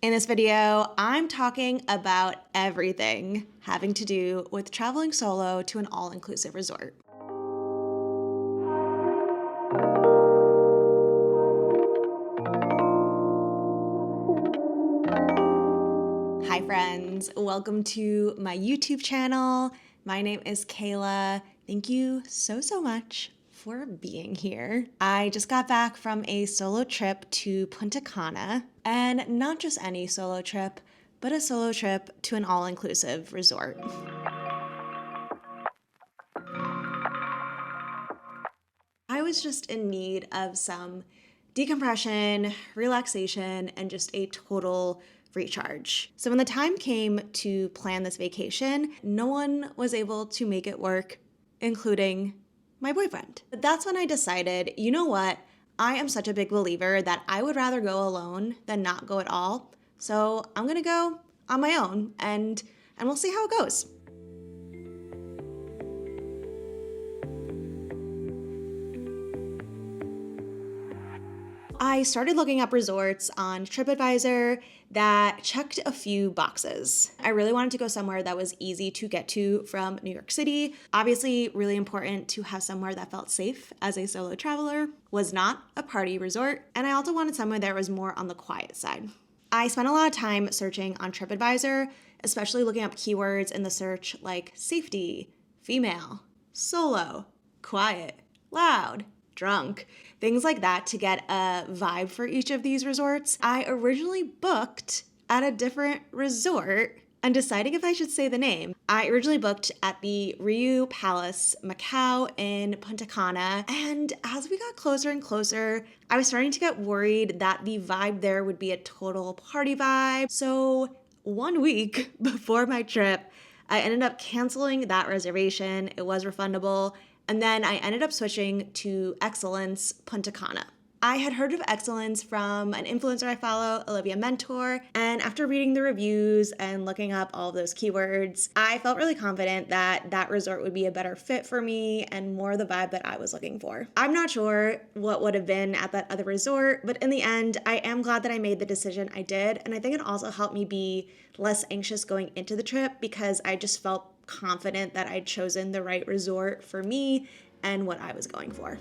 In this video, I'm talking about everything having to do with traveling solo to an all-inclusive resort. Hi friends, welcome to my YouTube channel. My name is Kayla. Thank you so much for being here. I just got back from a solo trip to Punta Cana, and not just any solo trip, but a solo trip to an all-inclusive resort. I was just in need of some decompression, relaxation, and just a total recharge. So when the time came to plan this vacation, no one was able to make it work, including my boyfriend. But that's when I decided, you know what? I am such a big believer that I would rather go alone than not go at all. So I'm gonna go on my own and we'll see how it goes. I started looking up resorts on TripAdvisor that checked a few boxes. I really wanted to go somewhere that was easy to get to from New York City. Obviously, really important to have somewhere that felt safe as a solo traveler, was not a party resort, and I also wanted somewhere that was more on the quiet side. I spent a lot of time searching on TripAdvisor, especially looking up keywords in the search like safety, female, solo, quiet, loud, drunk, things like that to get a vibe for each of these resorts. I originally booked at a different resort and deciding if I should say the name. I originally booked at the Riu Palace Macau in Punta Cana, and as we got closer and closer, I was starting to get worried that the vibe there would be a total party vibe. So 1 week before my trip, I ended up canceling that reservation. It was refundable. And then I ended up switching to Excellence Punta Cana. I had heard of Excellence from an influencer I follow, Olivia Mentor, and after reading the reviews and looking up all of those keywords, I felt really confident that that resort would be a better fit for me and more the vibe that I was looking for. I'm not sure what would have been at that other resort, but in the end, I am glad that I made the decision I did, and I think it also helped me be less anxious going into the trip because I just felt confident that I'd chosen the right resort for me and what I was going for.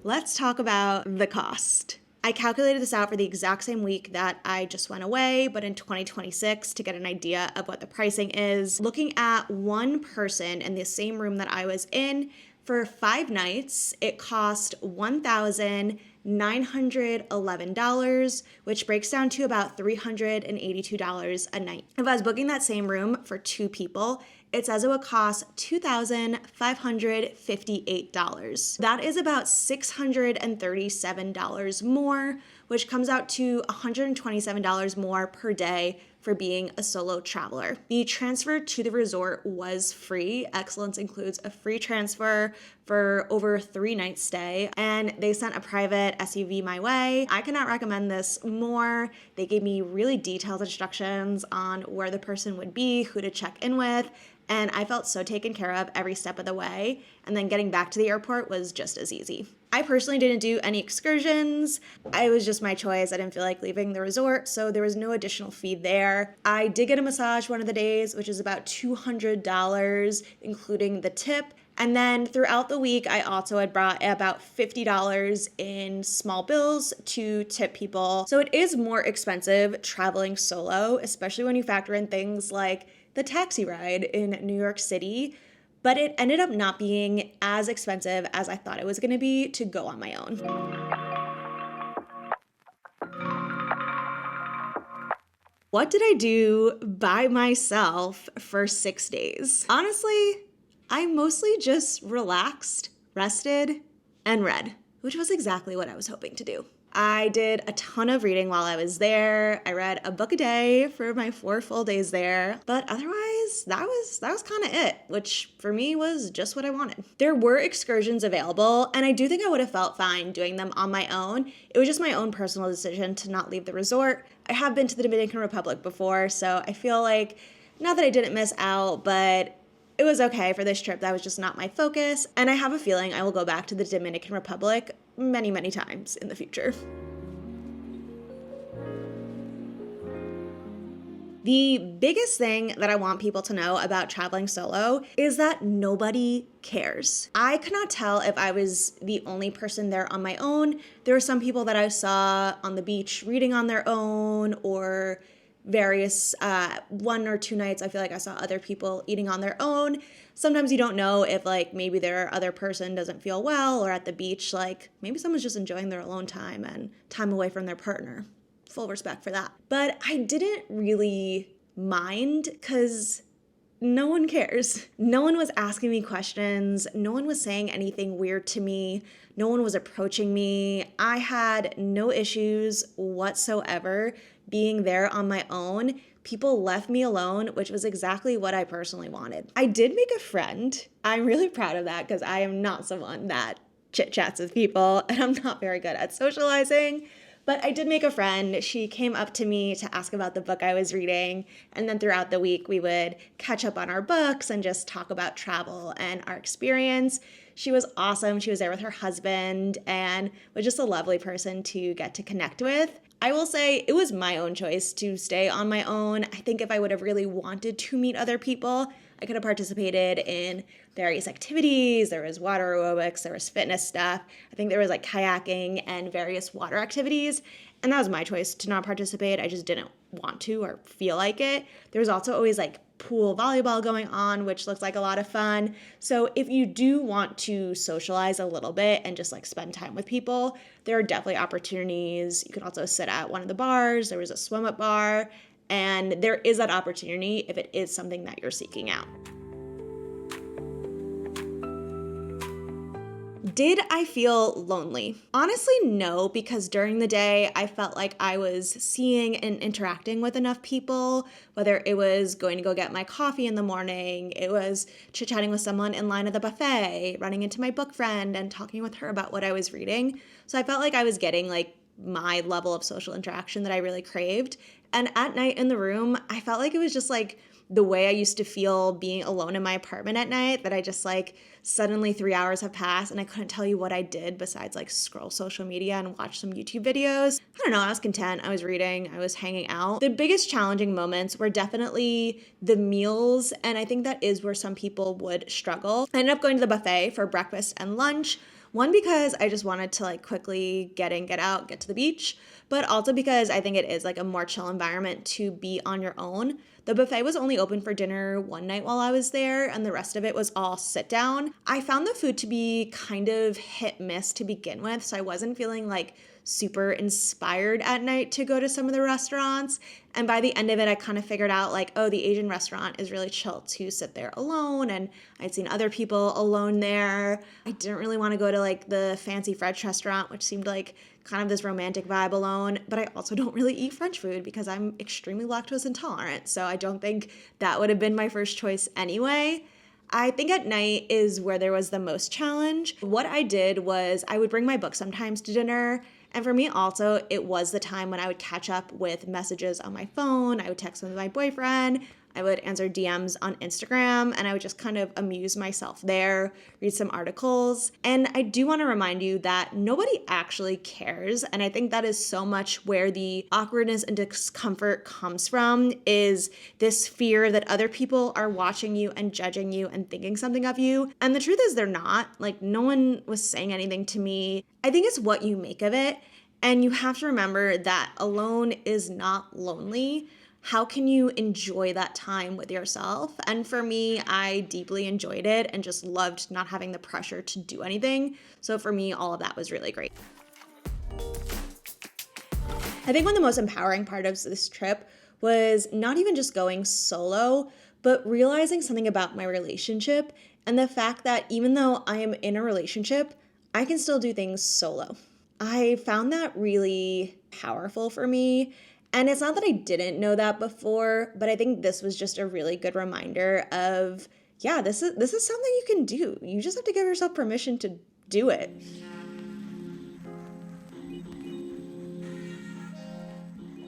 Let's talk about the cost. I calculated this out for the exact same week that I just went away, but in 2026 to get an idea of what the pricing is. Looking at one person in the same room that I was in for 5 nights, it cost $1,911, which breaks down to about $382 a night. If I was booking that same room for 2 people, it says it would cost $2,558. That is about $637 more, which comes out to $127 more per day for being a solo traveler. The transfer to the resort was free. Excellence includes a free transfer for over 3 nights stay, and they sent a private SUV my way. I cannot recommend this more. They gave me really detailed instructions on where the person would be, who to check in with, and I felt so taken care of every step of the way, and then getting back to the airport was just as easy. I personally didn't do any excursions. It was just my choice. I didn't feel like leaving the resort, so there was no additional fee there. I did get a massage one of the days, which is about $200, including the tip. And then throughout the week, I also had brought about $50 in small bills to tip people. So it is more expensive traveling solo, especially when you factor in things like the taxi ride in New York City, but it ended up not being as expensive as I thought it was gonna be to go on my own. What did I do by myself for 6 days? Honestly, I mostly just relaxed, rested, and read, which was exactly what I was hoping to do. I did a ton of reading while I was there. I read a book a day for my 4 full days there, but otherwise that was kind of it, which for me was just what I wanted. There were excursions available, and I do think I would have felt fine doing them on my own. It was just my own personal decision to not leave the resort. I have been to the Dominican Republic before, so I feel like, not that I didn't miss out, but it was okay for this trip. That was just not my focus, and I have a feeling I will go back to the Dominican Republic many, many times in the future. The biggest thing that I want people to know about traveling solo is that nobody cares. I could not tell if I was the only person there on my own. There were some people that I saw on the beach reading on their own, or various 1 or 2 nights I feel like I saw other people eating on their own. Sometimes you don't know if like maybe their other person doesn't feel well, or at the beach like maybe someone's just enjoying their alone time and time away from their partner. Full respect for that. But I didn't really mind because no one cares. No one was asking me questions. No one was saying anything weird to me. No one was approaching me. I had no issues whatsoever being there on my own. People left me alone, which was exactly what I personally wanted. I did make a friend. I'm really proud of that because I am not someone that chit-chats with people, and I'm not very good at socializing. But I did make a friend. She came up to me to ask about the book I was reading, and then throughout the week we would catch up on our books and just talk about travel and our experience. She was awesome. She was there with her husband and was just a lovely person to get to connect with. I will say it was my own choice to stay on my own. I think if I would have really wanted to meet other people, I could have participated in various activities. There was water aerobics, there was fitness stuff. I think there was like kayaking and various water activities. And that was my choice to not participate. I just didn't want to or feel like it. There was also always like pool volleyball going on, which looks like a lot of fun. So if you do want to socialize a little bit and just like spend time with people, there are definitely opportunities. You can also sit at one of the bars. There was a swim up bar. And there is that opportunity if it is something that you're seeking out. Did I feel lonely? Honestly, no, because during the day, I felt like I was seeing and interacting with enough people, whether it was going to go get my coffee in the morning, it was chit-chatting with someone in line at the buffet, running into my book friend and talking with her about what I was reading. So I felt like I was getting like my level of social interaction that I really craved. And at night in the room, I felt like it was just like the way I used to feel being alone in my apartment at night, that I just like suddenly 3 hours have passed and I couldn't tell you what I did besides like scroll social media and watch some YouTube videos. I don't know, I was content, I was reading, I was hanging out. The biggest challenging moments were definitely the meals, and I think that is where some people would struggle. I ended up going to the buffet for breakfast and lunch. One, because I just wanted to like quickly get in, get out, get to the beach, but also because I think it is like a more chill environment to be on your own. The buffet was only open for dinner one night while I was there, and the rest of it was all sit down. I found the food to be kind of hit miss to begin with, so I wasn't feeling like super inspired at night to go to some of the restaurants. And by the end of it, I kind of figured out like, oh, the Asian restaurant is really chill to sit there alone. And I'd seen other people alone there. I didn't really want to go to like the fancy French restaurant, which seemed like kind of this romantic vibe alone. But I also don't really eat French food because I'm extremely lactose intolerant. So I don't think that would have been my first choice anyway. I think at night is where there was the most challenge. What I did was I would bring my book sometimes to dinner. And for me also, it was the time when I would catch up with messages on my phone. I would text with my boyfriend. I would answer DMs on Instagram, and I would just kind of amuse myself there, read some articles. And I do want to remind you that nobody actually cares. And I think that is so much where the awkwardness and discomfort comes from, is this fear that other people are watching you and judging you and thinking something of you. And the truth is they're not. Like, no one was saying anything to me. I think it's what you make of it. And you have to remember that alone is not lonely. How can you enjoy that time with yourself? And for me, I deeply enjoyed it and just loved not having the pressure to do anything. So for me, all of that was really great. I think one of the most empowering parts of this trip was not even just going solo, but realizing something about my relationship and the fact that even though I am in a relationship, I can still do things solo. I found that really powerful for me. And it's not that I didn't know that before, but I think this was just a really good reminder of, yeah, this is something you can do. You just have to give yourself permission to do it.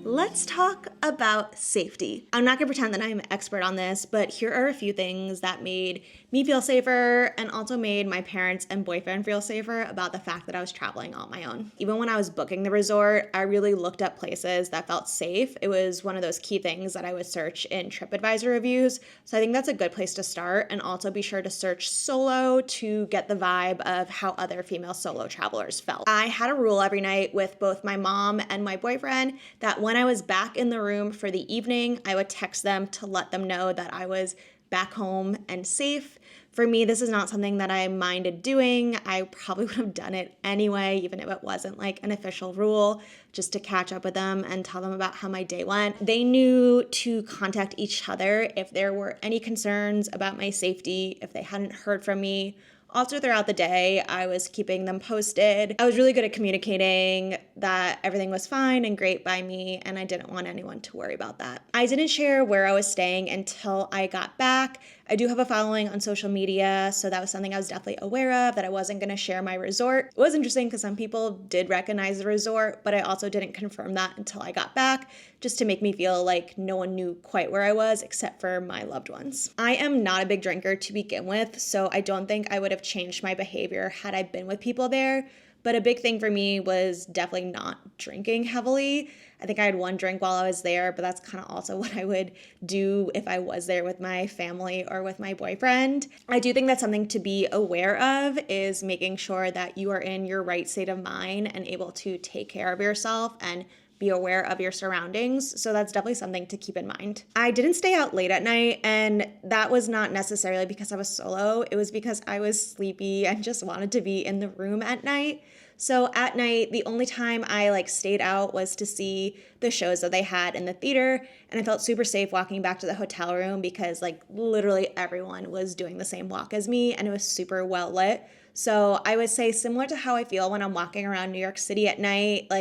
Let's talk about safety. I'm not gonna pretend that I'm an expert on this, but here are a few things that made me feel safer and also made my parents and boyfriend feel safer about the fact that I was traveling on my own. Even when I was booking the resort, I really looked up places that felt safe. It was one of those key things that I would search in TripAdvisor reviews. So I think that's a good place to start, and also be sure to search solo to get the vibe of how other female solo travelers felt. I had a rule every night with both my mom and my boyfriend that when I was back in the room for the evening, I would text them to let them know that I was back home and safe. For me, this is not something that I minded doing. I probably would have done it anyway, even if it wasn't like an official rule, just to catch up with them and tell them about how my day went. They knew to contact each other if there were any concerns about my safety, if they hadn't heard from me. Also, throughout the day, I was keeping them posted. I was really good at communicating that everything was fine and great by me, and I didn't want anyone to worry about that. I didn't share where I was staying until I got back. I do have a following on social media, so that was something I was definitely aware of, that I wasn't going to share my resort. It was interesting because some people did recognize the resort, but I also didn't confirm that until I got back, just to make me feel like no one knew quite where I was except for my loved ones. I am not a big drinker to begin with, so I don't think I would have changed my behavior had I been with people there. But a big thing for me was definitely not drinking heavily. I think I had one drink while I was there, but that's kind of also what I would do if I was there with my family or with my boyfriend. I do think that's something to be aware of, is making sure that you are in your right state of mind and able to take care of yourself and be aware of your surroundings. So that's definitely something to keep in mind. I didn't stay out late at night, and that was not necessarily because I was solo. It was because I was sleepy and just wanted to be in the room at night. So at night, the only time I stayed out was to see the shows that they had in the theater, and I felt super safe walking back to the hotel room because literally everyone was doing the same walk as me, and it was super well lit. So I would say similar to how I feel when I'm walking around New York City at night,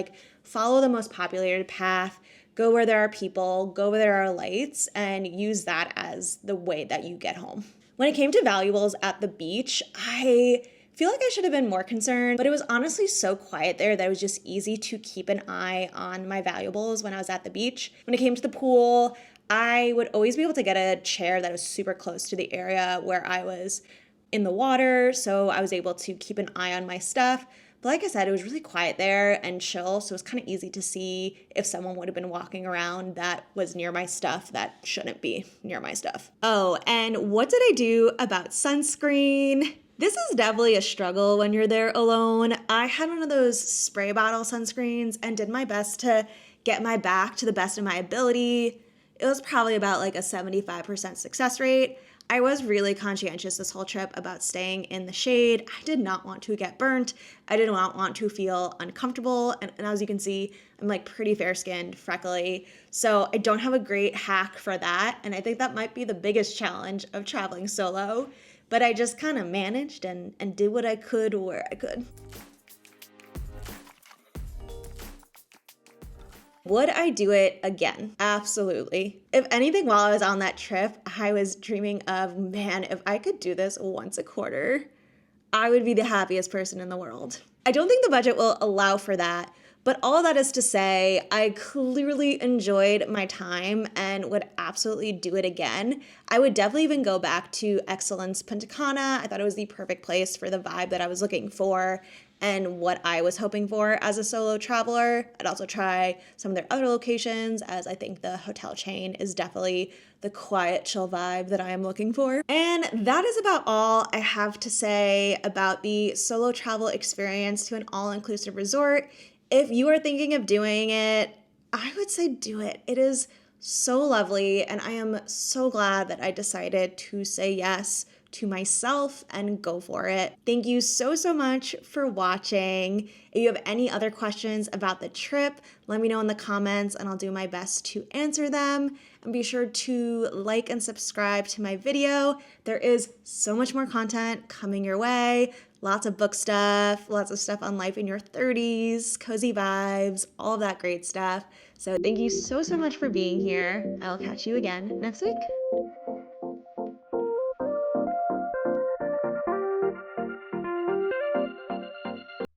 follow the most populated path, go where there are people, go where there are lights, and use that as the way that you get home. When it came to valuables at the beach, I feel like I should have been more concerned, but it was honestly so quiet there that it was just easy to keep an eye on my valuables when I was at the beach. When it came to the pool, I would always be able to get a chair that was super close to the area where I was in the water, so I was able to keep an eye on my stuff. But like I said, it was really quiet there and chill, so it was kind of easy to see if someone would have been walking around that was near my stuff that shouldn't be near my stuff. Oh, and what did I do about sunscreen? This is definitely a struggle when you're there alone. I had one of those spray bottle sunscreens and did my best to get my back to the best of my ability. It was probably about a 75% success rate. I was really conscientious this whole trip about staying in the shade. I did not want to get burnt. I did not want to feel uncomfortable. And as you can see, I'm pretty fair-skinned, freckly. So I don't have a great hack for that. And I think that might be the biggest challenge of traveling solo. But I just kind of managed and did what I could where I could. Would I do it again? Absolutely. If anything, while I was on that trip, I was dreaming of, man, if I could do this once a quarter, I would be the happiest person in the world. I don't think the budget will allow for that, but all of that is to say, I clearly enjoyed my time and would absolutely do it again. I would definitely even go back to Excellence Punta Cana. I thought it was the perfect place for the vibe that I was looking for and what I was hoping for as a solo traveler. I'd also try some of their other locations, as I think the hotel chain is definitely the quiet, chill vibe that I am looking for. And that is about all I have to say about the solo travel experience to an all-inclusive resort. If you are thinking of doing it, I would say do it. It is so lovely, and I am so glad that I decided to say yes to myself and go for it. Thank you so much for watching. If you have any other questions about the trip, let me know in the comments and I'll do my best to answer them. And be sure to like and subscribe to my video. There is so much more content coming your way. lots of book stuff, lots of stuff on life in your 30s, cozy vibes, all of that great stuff. So thank you so much for being here. I'll catch you again next week.